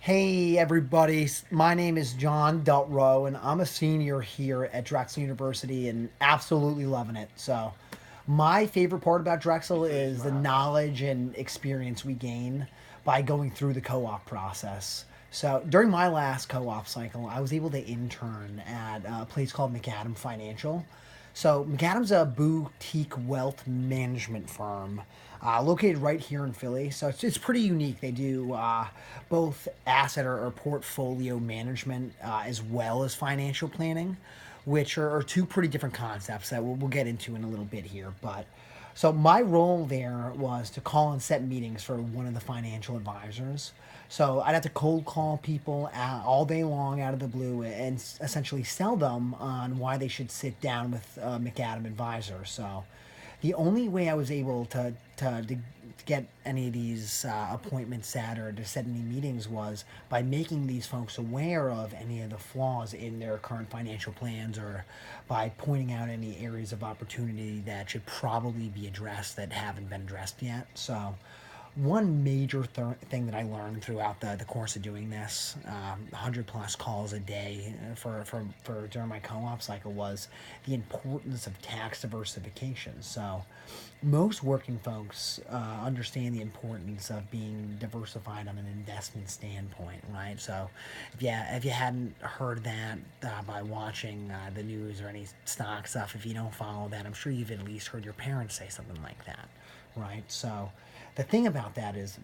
Hey everybody, my name is John Deltro and I'm a senior here at Drexel University and absolutely loving it. So, my favorite part about Drexel is the knowledge and experience we gain by going through the co op process. So, during my last co op cycle, I was able to intern at a place called McAdam Financial. So McAdam's a boutique wealth management firm located right here in Philly. So it's pretty unique. They do both asset or portfolio management as well as financial planning, which are two pretty different concepts that we'll get into in a little bit here. But so my role there was to call and set meetings for one of the financial advisors. So I'd have to cold call people all day long out of the blue and essentially sell them on why they should sit down with a McAdam advisor. So the only way I was able to get any of these appointments set or to set any meetings was by making these folks aware of any of the flaws in their current financial plans or by pointing out any areas of opportunity that should probably be addressed that haven't been addressed yet. So one major thing that I learned throughout the course of doing this, 100 plus calls a day for during my co-op cycle, was the importance of tax diversification. So most working folks understand the importance of being diversified on an investment standpoint, right? So if you hadn't heard that by watching the news or any stock stuff, if you don't follow that, I'm sure you've at least heard your parents say something like that, right? So the thing about that is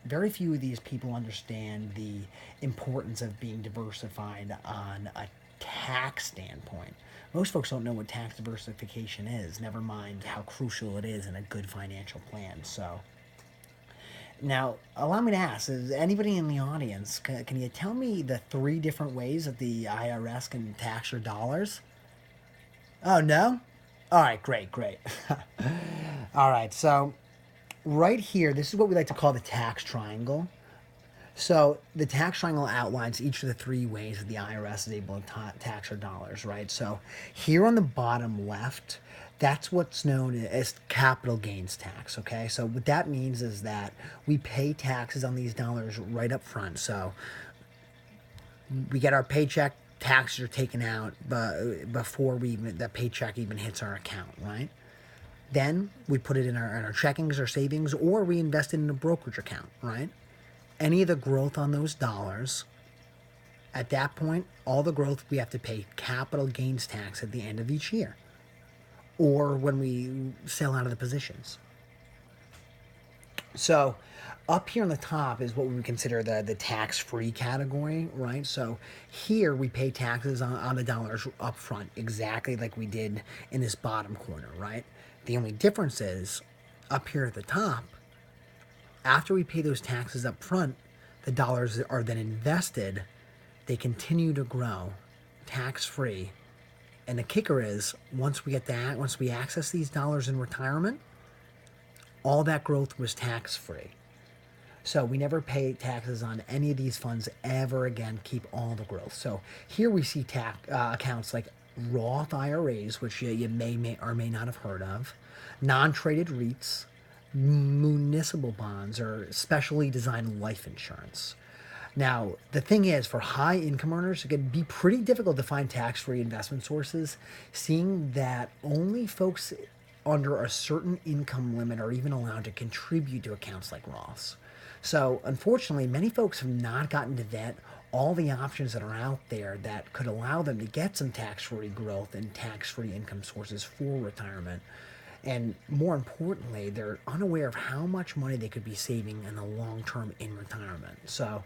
very few of these people understand the importance of being diversified on a tax standpoint. Most folks don't know what tax diversification is, never mind how crucial it is in a good financial plan. So, now, allow me to ask, is anybody in the audience, can you tell me the three different ways that the IRS can tax your dollars? Oh, no? All right, great, great. All right, so right here, this is what we like to call the tax triangle. So the tax triangle outlines each of the three ways that the IRS is able to tax our dollars, right? So here on the bottom left, that's what's known as capital gains tax, okay? So what that means is that we pay taxes on these dollars right up front. So we get our paycheck, taxes are taken out before the paycheck even hits our account, right? Then we put it in our checkings or savings, or we invest it in a brokerage account, right? Any of the growth on those dollars, at that point, all the growth we have to pay capital gains tax at the end of each year, or when we sell out of the positions. So up here on the top is what we would consider the tax-free category, right? So here we pay taxes on the dollars up front, exactly like we did in this bottom corner, right? The only difference is up here at the top, after we pay those taxes up front, the dollars are then invested. They continue to grow tax-free. And the kicker is, once we access these dollars in retirement, all that growth was tax-free. So we never pay taxes on any of these funds ever again, keep all the growth. So here we see accounts like Roth IRAs, which you may or may not have heard of, non-traded REITs, municipal bonds, or specially designed life insurance. Now, the thing is, for high income earners, it can be pretty difficult to find tax free investment sources, seeing that only folks under a certain income limit are even allowed to contribute to accounts like Roths. So, unfortunately, many folks have not gotten to vet all the options that are out there that could allow them to get some tax free growth and tax free income sources for retirement. And more importantly, they're unaware of how much money they could be saving in the long term in retirement. So,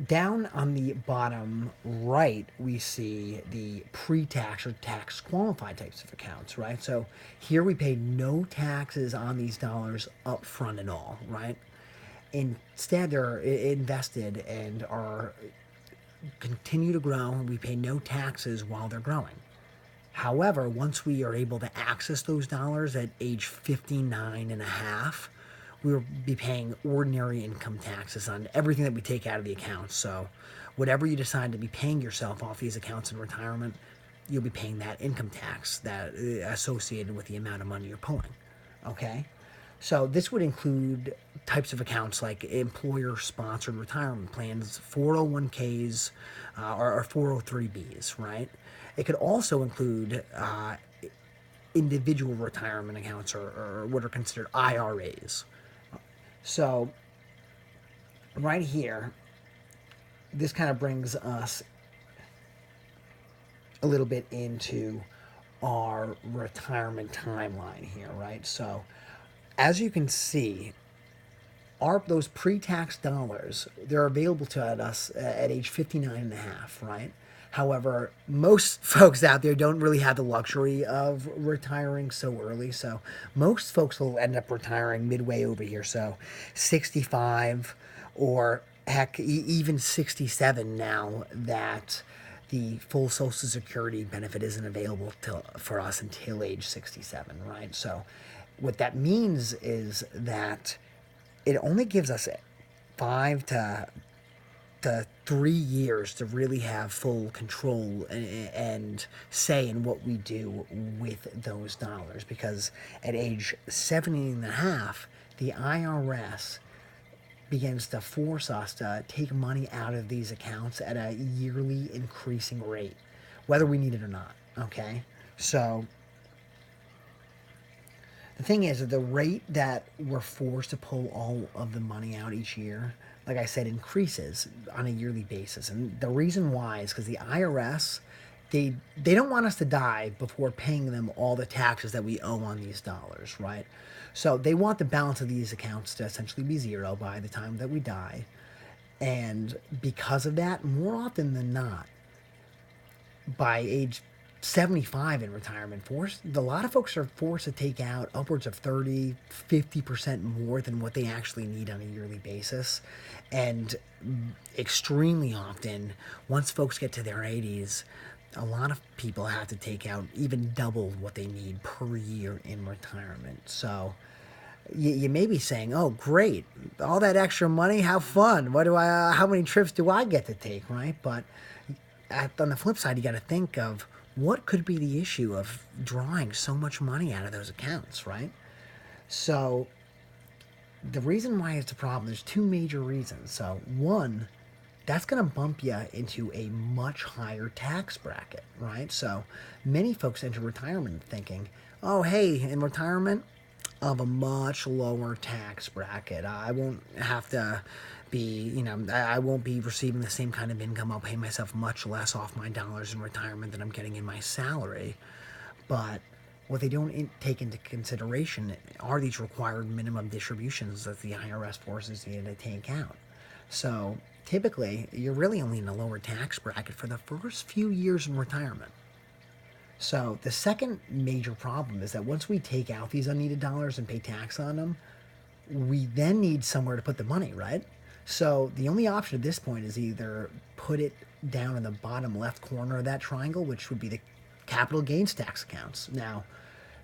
down on the bottom right, we see the pre-tax or tax qualified types of accounts, right? So here we pay no taxes on these dollars up front at all, right? Instead, they're invested and are continue to grow, and we pay no taxes while they're growing. However, once we are able to access those dollars at age 59 and a half, we will be paying ordinary income taxes on everything that we take out of the accounts. So whatever you decide to be paying yourself off these accounts in retirement, you'll be paying that income tax that associated with the amount of money you're pulling. Okay? So this would include types of accounts like employer-sponsored retirement plans, 401ks, or 403bs, right? It could also include individual retirement accounts, or what are considered IRAs. So right here, this kind of brings us a little bit into our retirement timeline here, right? So as you can see, those pre-tax dollars, they're available to us at age 59 and a half, right? However, most folks out there don't really have the luxury of retiring so early. So most folks will end up retiring midway over here. So 65, or heck, even 67 now that the full Social Security benefit isn't available for us until age 67, right? So what that means is that it only gives us 5 to 3 years to really have full control and say in what we do with those dollars. Because at age 70 and a half, the IRS begins to force us to take money out of these accounts at a yearly increasing rate, whether we need it or not, okay? So the thing is that the rate that we're forced to pull all of the money out each year, like I said, increases on a yearly basis. And the reason why is because the IRS, they don't want us to die before paying them all the taxes that we owe on these dollars, right? So they want the balance of these accounts to essentially be zero by the time that we die. And because of that, more often than not, by age 75 in retirement, a lot of folks are forced to take out upwards of 30-50% more than what they actually need on a yearly basis. And extremely often, once folks get to their 80s, a lot of people have to take out even double what they need per year in retirement. So you may be saying, "Oh, great! All that extra money, how fun! How many trips do I get to take?" Right? But on the flip side, you got to think of what could be the issue of drawing so much money out of those accounts, right? So the reason why it's a problem, there's two major reasons. So one, that's going to bump you into a much higher tax bracket, right? So many folks enter retirement thinking, "Oh, hey, in retirement, of a much lower tax bracket. I won't have to I won't be receiving the same kind of income. I'll pay myself much less off my dollars in retirement than I'm getting in my salary." But what they don't take into consideration are these required minimum distributions that the IRS forces you to take out. So typically, you're really only in a lower tax bracket for the first few years in retirement. So the second major problem is that once we take out these unneeded dollars and pay tax on them, we then need somewhere to put the money, right? So the only option at this point is either put it down in the bottom left corner of that triangle, which would be the capital gains tax accounts. Now,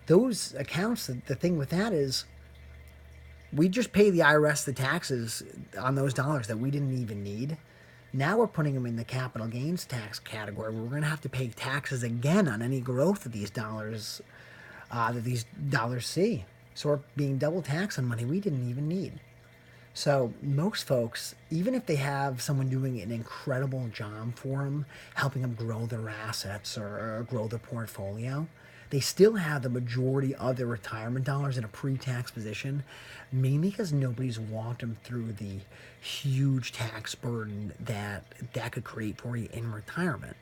those accounts, the thing with that is we just pay the IRS the taxes on those dollars that we didn't even need. Now we're putting them in the capital gains tax category where we're going to have to pay taxes again on any growth of these dollars see. So we're being double taxed on money we didn't even need. So most folks, even if they have someone doing an incredible job for them, helping them grow their assets or grow their portfolio, they still have the majority of their retirement dollars in a pre-tax position, mainly because nobody's walked them through the huge tax burden that could create for you in retirement.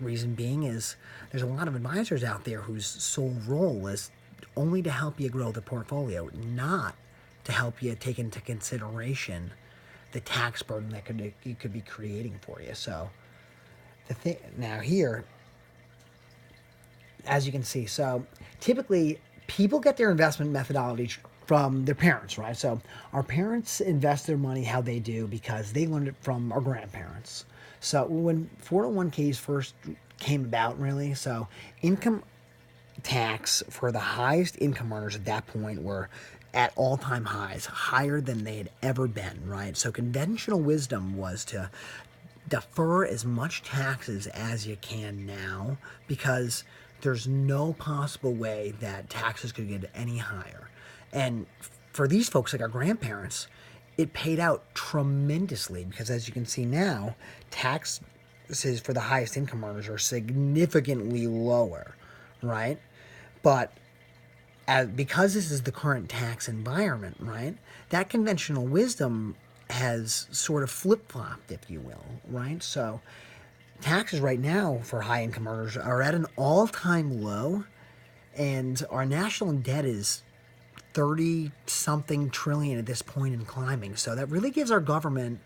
Reason being is there's a lot of advisors out there whose sole role is only to help you grow the portfolio, not to help you take into consideration the tax burden that it could be creating for you. So now here, as you can see, so typically people get their investment methodology from their parents, right? So our parents invest their money how they do because they learned it from our grandparents. So when 401ks first came about, really, so income tax for the highest income earners at that point were at all-time highs, higher than they had ever been, right? So conventional wisdom was to defer as much taxes as you can now because there's no possible way that taxes could get any higher. And for these folks, like our grandparents, it paid out tremendously because, as you can see now, taxes for the highest income earners are significantly lower, right? But because this is the current tax environment, right, that conventional wisdom has sort of flip-flopped, if you will, right? So taxes right now for high income earners are at an all-time low, and our national debt is 30 something trillion at this point and climbing. So that really gives our government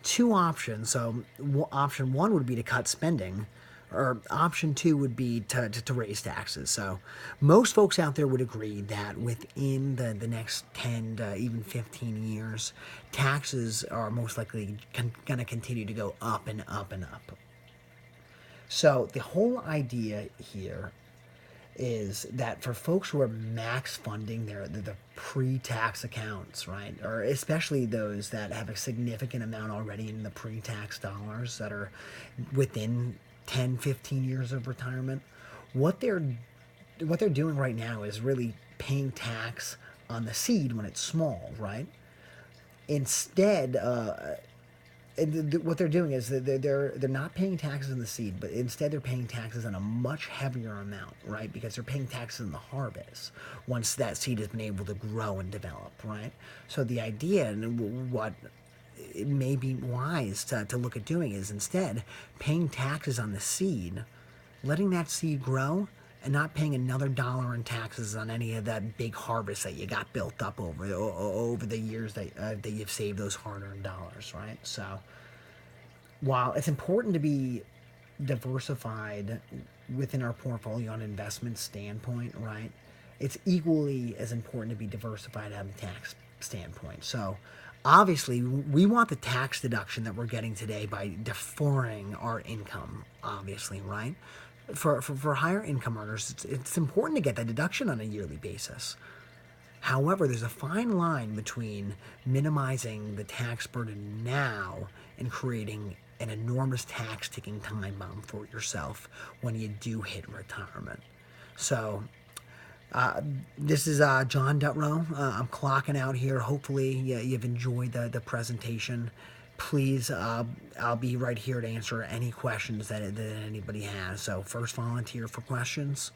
two options. So option one would be to cut spending, or option two would be to raise taxes. So most folks out there would agree that within the next 10 to even 15 years, taxes are most likely going to continue to go up and up and up. So the whole idea here is that for folks who are max funding the pre-tax accounts, right, or especially those that have a significant amount already in the pre-tax dollars that are within 10, 15 years of retirement, what they're doing right now is really paying tax on the seed when it's small, right? Instead, what they're doing is they're not paying taxes on the seed, but instead they're paying taxes on a much heavier amount, right? Because they're paying taxes on the harvest once that seed has been able to grow and develop, right? So the idea and what it may be wise to look at doing is instead paying taxes on the seed, letting that seed grow, and not paying another dollar in taxes on any of that big harvest that you got built up over the years that you've saved those hard-earned dollars, right? So while it's important to be diversified within our portfolio on an investment standpoint, right, it's equally as important to be diversified on the tax standpoint. So obviously, we want the tax deduction that we're getting today by deferring our income, obviously, right? For higher income earners, it's important to get that deduction on a yearly basis. However, there's a fine line between minimizing the tax burden now and creating an enormous tax ticking time bomb for yourself when you do hit retirement. So this is John Dutrow. I'm clocking out here. Hopefully you've enjoyed the presentation. Please, I'll be right here to answer any questions that anybody has. So first volunteer for questions.